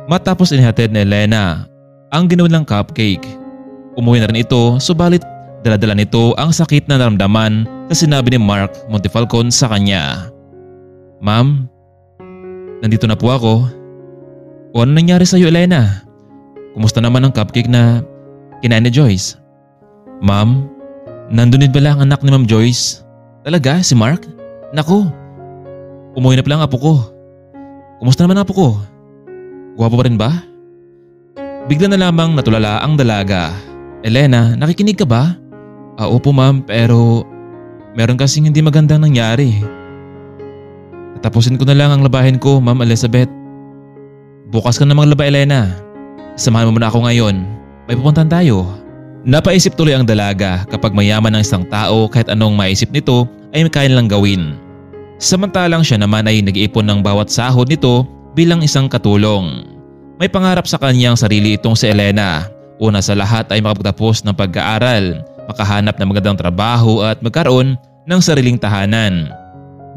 Matapos inihatid ni Elena ang ginawalang cupcake. Umuwi na rin ito, subalit daladala nito ang sakit na naramdaman sa sinabi ni Mark Montefalcon sa kanya. Ma'am, nandito na po ako. O ano nangyari sa iyo, Elena? Kumusta naman ang cupcake na kinain ni Joyce? Ma'am, nandun din pala ang anak ni Ma'am Joyce. Talaga, si Mark? Naku, umuwi na pala ang apo ko. Kumusta naman ang apo ko? Guwapo pa rin ba? Bigla na lamang natulala ang dalaga. Elena, nakikinig ka ba? Opo ma'am, pero meron kasing hindi magandang nangyari. Tatapusin ko na lang ang labahin ko, Ma'am Elizabeth. Bukas ka na maglaba, Elena. Samahan mo muna ako ngayon. May pupuntahan tayo. Napaisip tuloy ang dalaga kapag mayaman ng isang tao kahit anong maisip nito ay kaya nilang gawin. Samantalang siya naman ay nag-iipon ng bawat sahod nito bilang isang katulong. May pangarap sa kanyang sarili itong si Elena. Una sa lahat ay makapagtapos ng pag-aaral, makahanap ng magandang trabaho at magkaroon ng sariling tahanan.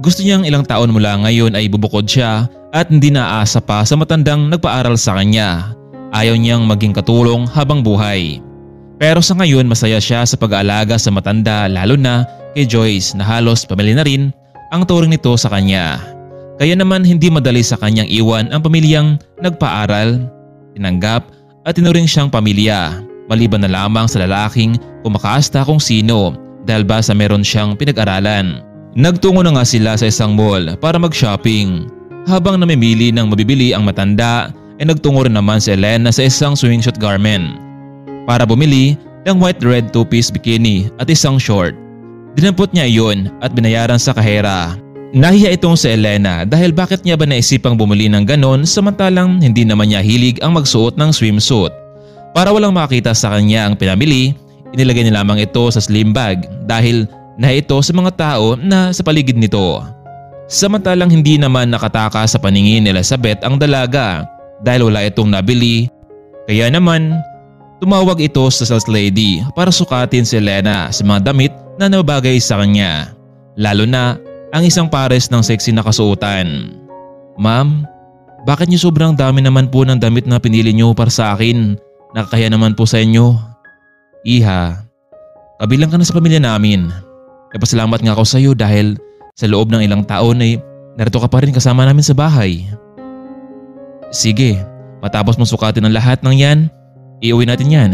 Gusto niyang ilang taon mula ngayon ay bubukod siya at hindi naaasa pa sa matandang nagpaaral sa kanya. Ayaw niyang maging katulong habang buhay. Pero sa ngayon masaya siya sa pag-aalaga sa matanda, lalo na kay Joyce na halos pamilya na rin ang turing nito sa kanya. Kaya naman hindi madali sa kanyang iwan ang pamilyang nagpaaral, tinanggap at tinuring siyang pamilya, maliban na lamang sa lalaking kumakaasta kung sino dahil ba sa meron siyang pinag-aralan. Nagtungo na nga sila sa isang mall para mag-shopping. Habang namimili ng mabibili ang matanda ay nagtungo rin naman si Elena sa isang swimsuit garment para bumili ng white red two-piece bikini at isang short. Dinampot niya iyon at binayaran sa kahera. Nahiya itong si Elena dahil bakit niya ba naisipang bumili ng ganon samantalang hindi naman niya hilig ang magsuot ng swimsuit. Para walang makita sa kanya ang pinamili, inilagay niya lamang ito sa slim bag dahil nahiya ito sa mga tao na sa paligid nito. Samantalang hindi naman nakataka sa paningin ni Elizabeth ang dalaga dahil wala itong nabili. Kaya naman tumawag ito sa sales lady para sukatin si Elena sa mga damit na nabagay sa kanya, lalo na ang isang pares ng sexy na kasuotan. Ma'am, bakit niyo sobrang dami naman po ng damit na pinili niyo para sa akin? Nakakaya naman po sa inyo. Iha, kabilang ka na sa pamilya namin. Nagpasalamat nga ako sa iyo dahil sa loob ng ilang taon ay narito ka pa rin kasama namin sa bahay. Sige, matapos mong sukatin ang lahat ng yan, iuwi natin yan.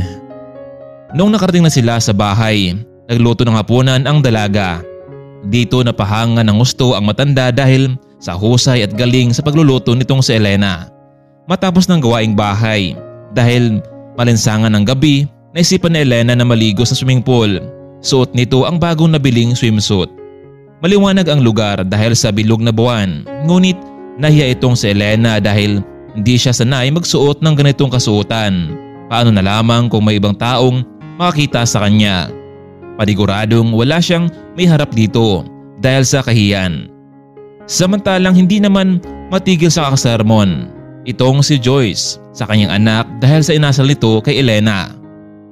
Noong nakarating na sila sa bahay, nagluto ng hapunan ang dalaga. Dito napahanga ng gusto ang matanda dahil sa husay at galing sa pagluluto nitong si Elena. Matapos ng gawaing bahay, dahil malinsangan ng gabi, naisipan ni Elena na maligo sa swimming pool. Suot nito ang bagong nabiling swimsuit. Maliwanag ang lugar dahil sa bilog na buwan, ngunit nahiya itong si Elena dahil hindi siya sanay magsuot ng ganitong kasuotan. Paano na lamang kung may ibang taong makakita sa kanya? Paniguradong wala siyang may harap dito dahil sa kahiyan. Samantalang hindi naman matigil sa kakasermon itong si Joyce sa kanyang anak dahil sa inasal nito kay Elena.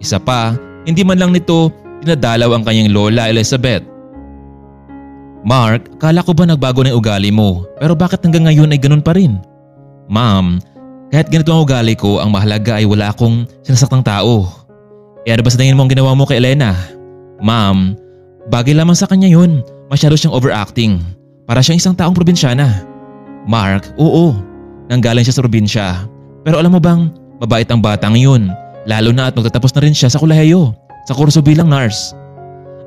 Isa pa, hindi man lang nito dinadalaw ang kanyang lola Elizabeth. Mark, kala ko ba nagbago na yung ugali mo, pero bakit hanggang ngayon ay ganun pa rin? Ma'am, kahit ganito ang ugali ko, ang mahalaga ay wala akong sinasaktang tao. Ano ba sa tingin mo ang ginawa mo kay Elena? Ma'am, bagay lamang sa kanya yun. Masyado siyang overacting. Para siyang isang taong probinsyana. Mark, oo, nanggaling siya sa probinsya. Pero alam mo bang, mabait ang batang yun. Lalo na at magtatapos na rin siya sa kolehiyo, sa kurso bilang nurse.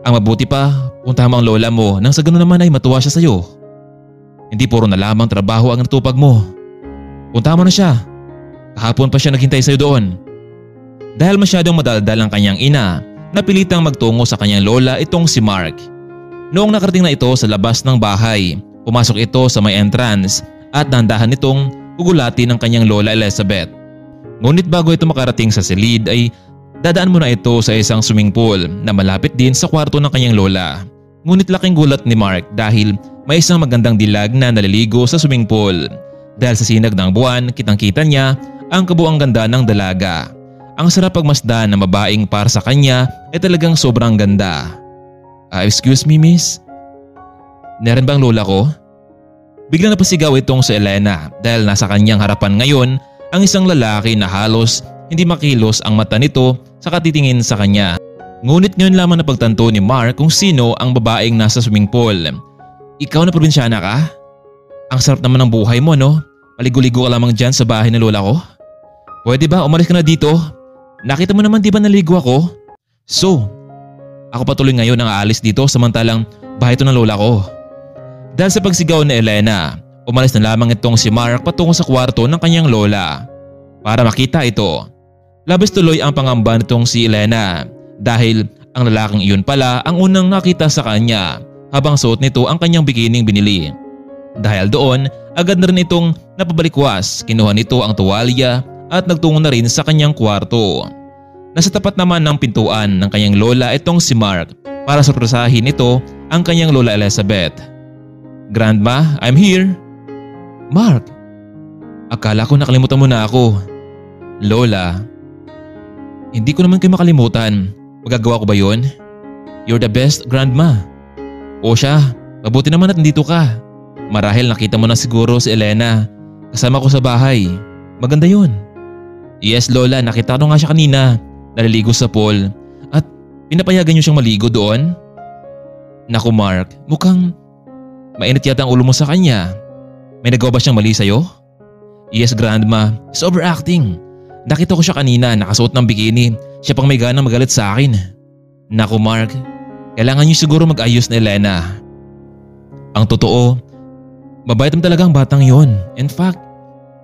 Ang mabuti pa, puntahan mo ang lola mo nang sa ganun naman ay matuwa siya sa'yo. Hindi puro na lamang trabaho ang natupag mo. Puntahan mo na siya. Kahapon pa siya naghintay sa'yo doon. Dahil masyadong madaldal ang kanyang ina, napilitang magtungo sa kanyang lola itong si Mark. Noong nakarating na ito sa labas ng bahay, pumasok ito sa may entrance at dahan-dahan nitong gugulatin ang kanyang lola Elizabeth. Ngunit bago ito makarating sa silid ay dadaan muna ito sa isang swimming pool na malapit din sa kwarto ng kanyang lola. Ngunit laking gulat ni Mark dahil may isang magandang dilag na naliligo sa swimming pool. Dahil sa sinag ng buwan, kitang-kita niya ang kabuang ganda ng dalaga. Ang sarap pagmasdan na babaeng para sa kanya ay talagang sobrang ganda. Excuse me miss? Meron bang lola ko? Biglang napasigaw itong si Elena dahil nasa kanyang harapan ngayon ang isang lalaki na halos hindi makilos ang mata nito sa katitingin sa kanya. Ngunit ngayon lamang napagtanto ni Mark kung sino ang babaeng nasa swimming pool. Ikaw na probinsyana ka? Ang sarap naman ng buhay mo, no? Maligo-ligo ka lamang dyan sa bahay ng lola ko? Pwede ba umalis ka na dito? Nakita mo naman di ba naligo ako? So, ako patuloy ngayon ang aalis dito samantalang bahay ito ng lola ko. Dahil sa pagsigaw ni Elena, umalis na lamang itong si Mark patungo sa kwarto ng kanyang lola para makita ito. Labis tuloy ang pangamba nitong si Elena dahil ang lalaking iyon pala ang unang nakita sa kanya habang suot nito ang kanyang bikining binili. Dahil doon, agad na rin itong napabalikwas, kinuha nito ang tuwalya at nagtungo na rin sa kanyang kwarto. Nasa tapat naman ng pintuan ng kanyang lola itong si Mark para sorpresahin ito ang kanyang lola Elizabeth. Grandma, I'm here. Mark, akala ko nakalimutan mo na ako. Lola, hindi ko naman kayo makalimutan. Magagawa ko ba yun? You're the best, Grandma. O siya, mabuti naman at nandito ka. Marahil nakita mo na siguro si Elena. Kasama ko sa bahay. Maganda yun. Yes Lola, nakita ko nga siya kanina. Naliligo sa pool. At pinapayagan niyo siyang maligo doon? Naku Mark, mukhang mainit yata ang ulo mo sa kanya. May nagawa ba siyang mali sa'yo? Yes Grandma, it's overacting. Nakita ko siya kanina nakasuot ng bikini. Siya pang may ganang magalit sa akin. Naku Mark, kailangan niyo siguro mag-ayos na Elena. Ang totoo, mabait naman talaga ang batang yon. In fact,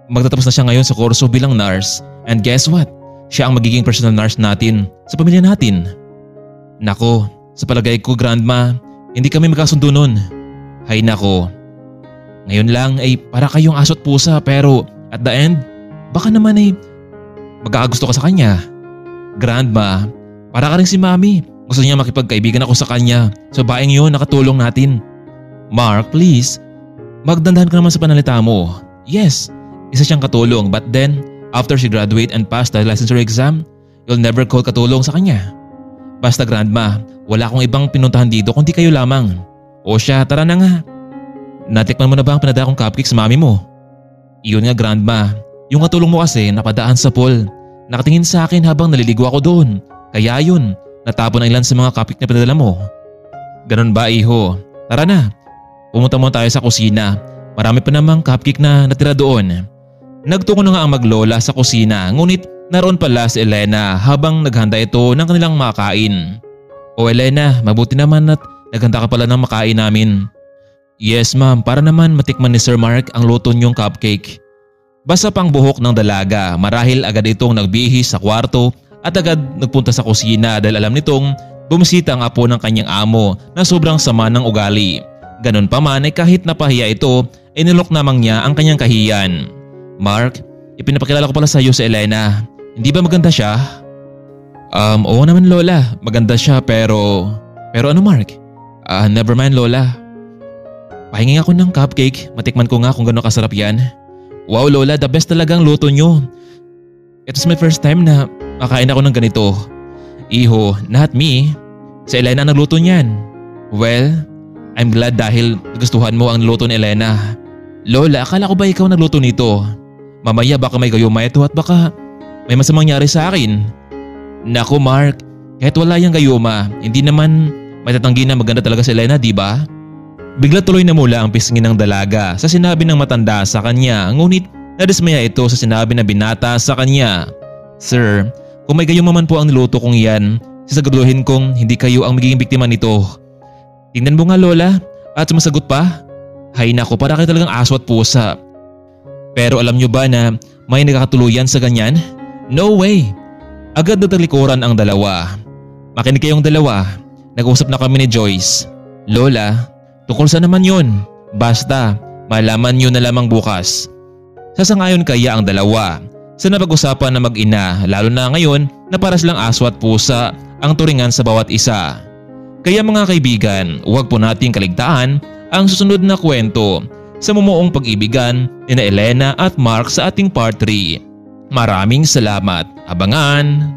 magtatapos na siya ngayon sa kurso bilang nurse. And guess what? Siya ang magiging personal nurse natin sa pamilya natin. Nako, sa palagay ko Grandma, hindi kami magkasundo nun. Hay nako, ngayon lang ay para kayong aso at pusa pero at the end, baka naman ay magkakagusto ka sa kanya. Grandma, para ka rin si Mami. Gusto niya makipagkaibigan ako sa kanya. So baeng yun nakatulong natin. Mark, please. Magdandahan ka naman sa panalita mo. Yes, isa siyang katulong but then after she graduate and pass the licensure exam, you'll never call katulong sa kanya. Basta Grandma, wala akong ibang pinuntahan dito kundi kayo lamang. O siya, tara na nga. Natikman mo na ba ang pinadala kong cupcake sa mami mo? Iyon nga Grandma, yung katulong mo kasi napadaan sa pool. Nakatingin sa akin habang naliligo ako doon. Kaya yun, natapon ang ilan sa mga cupcake na pinadala mo. Ganon ba iho? Tara na. Pumunta muna tayo sa kusina. Marami pa namang cupcake na natira doon. Nagtungo na nga ang maglola sa kusina ngunit naroon pala si Elena habang naghanda ito ng kanilang makain. O Elena, mabuti naman at naghanda ka pala ng makain namin. Yes ma'am, para naman matikman ni Sir Mark ang luto niyong cupcake. Basa pang buhok ng dalaga marahil agad itong nagbihis sa kwarto at agad nagpunta sa kusina dahil alam nitong bumisita ang apo ng kanyang amo na sobrang sama ng ugali. Ganon pa man ay kahit napahiya ito ay nilok namang niya ang kanyang kahiyan. Mark, ipinapakilala ko pala sa iyo si Elena. Hindi ba maganda siya? Oo naman Lola, maganda siya pero ano Mark? Never mind Lola. Pahingi ako ng cupcake, matikman ko nga kung gano'ng kasarap yan. Wow Lola, the best talagang luto nyo. Ito's my first time na makain ako ng ganito. Iho, not me. Si Elena ang nagluto niyan. Well, I'm glad dahil nagustuhan mo ang luto ni Elena. Lola, akala ko ba ikaw nagluto nito? Mamaya baka may gayuma ito at baka may masamang mangyari sa akin. Naku Mark, kahit wala yung gayuma, hindi naman matatanggi na maganda talaga si Elena, di ba? Bigla tuloy na mula ang pisngi ng dalaga sa sinabi ng matanda sa kanya ngunit nadismaya ito sa sinabi ng binata sa kanya. Sir, kung may gayuma man po ang niluto kong yan, sisiguraduhin kong hindi kayo ang magiging biktima nito. Tingnan mo nga Lola at sumasagot pa. Hay nako, para kayo talagang aso at pusa. Pero alam nyo ba na may nagkakatuluyan sa ganyan? No way! Agad na talikuran ang dalawa. Makinig kayong dalawa. Nag-usap na kami ni Joyce. Lola, tungkol sa naman yun. Basta, malaman nyo na lamang bukas. Sasangayon kaya ang dalawa sa napag-usapan na mag-ina lalo na ngayon na para silang aso at pusa ang turingan sa bawat isa. Kaya mga kaibigan, huwag po nating kaligtaan ang susunod na kwento sa mumuong pag-ibigan ni Elena at Mark sa ating part 3. Maraming salamat. Abangan!